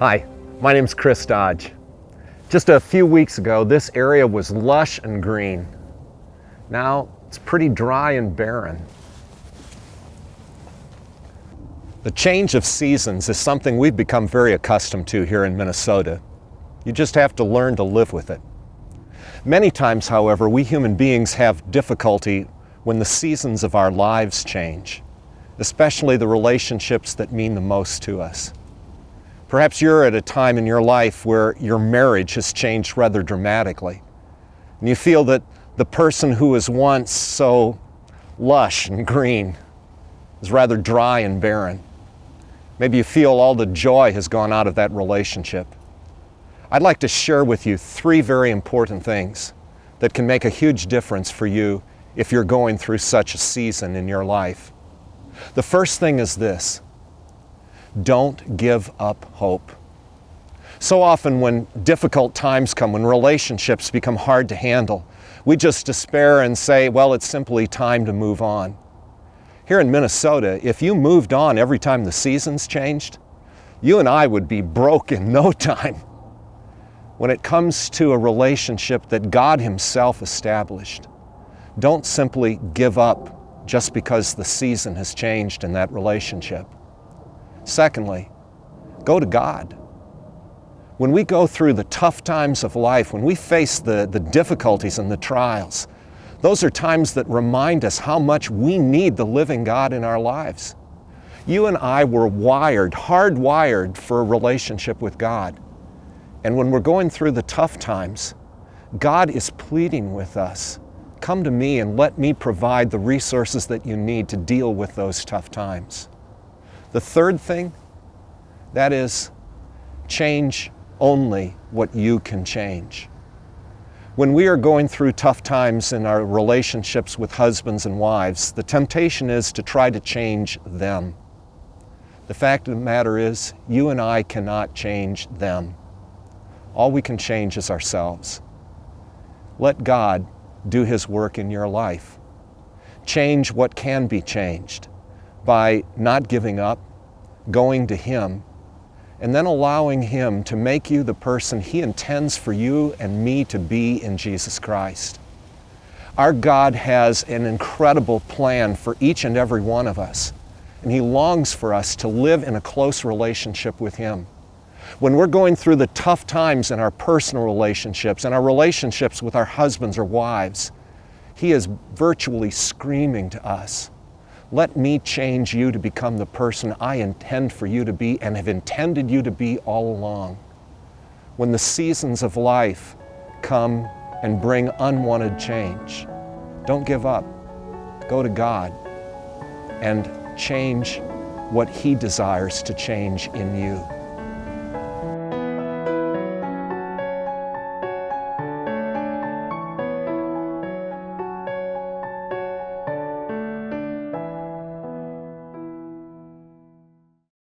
Hi, my name's Chris Dodge. Just a few weeks ago, this area was lush and green. Now it's pretty dry and barren. The change of seasons is something we've become very accustomed to here in Minnesota. You just have to learn to live with it. Many times, however, we human beings have difficulty when the seasons of our lives change, especially the relationships that mean the most to us. Perhaps you're at a time in your life where your marriage has changed rather dramatically, and you feel that the person who was once so lush and green is rather dry and barren. Maybe you feel all the joy has gone out of that relationship. I'd like to share with you three very important things that can make a huge difference for you if you're going through such a season in your life. The first thing is this: don't give up hope. So often when difficult times come, when relationships become hard to handle, we just despair and say, well, it's simply time to move on. Here in Minnesota, if you moved on every time the seasons changed, you and I would be broke in no time. When it comes to a relationship that God Himself established, don't simply give up just because the season has changed in that relationship. Secondly, go to God. When we go through the tough times of life, when we face the difficulties and the trials, those are times that remind us how much we need the living God in our lives. You and I were hardwired for a relationship with God. And when we're going through the tough times, God is pleading with us, come to me and let me provide the resources that you need to deal with those tough times. The third thing, that is, change only what you can change. When we are going through tough times in our relationships with husbands and wives, the temptation is to try to change them. The fact of the matter is, you and I cannot change them. All we can change is ourselves. Let God do His work in your life. Change what can be changed by not giving up, going to Him, and then allowing Him to make you the person He intends for you and me to be in Jesus Christ. Our God has an incredible plan for each and every one of us, and He longs for us to live in a close relationship with Him. When we're going through the tough times in our personal relationships and our relationships with our husbands or wives, He is virtually screaming to us, let me change you to become the person I intend for you to be and have intended you to be all along. When the seasons of life come and bring unwanted change, don't give up. Go to God and change what He desires to change in you.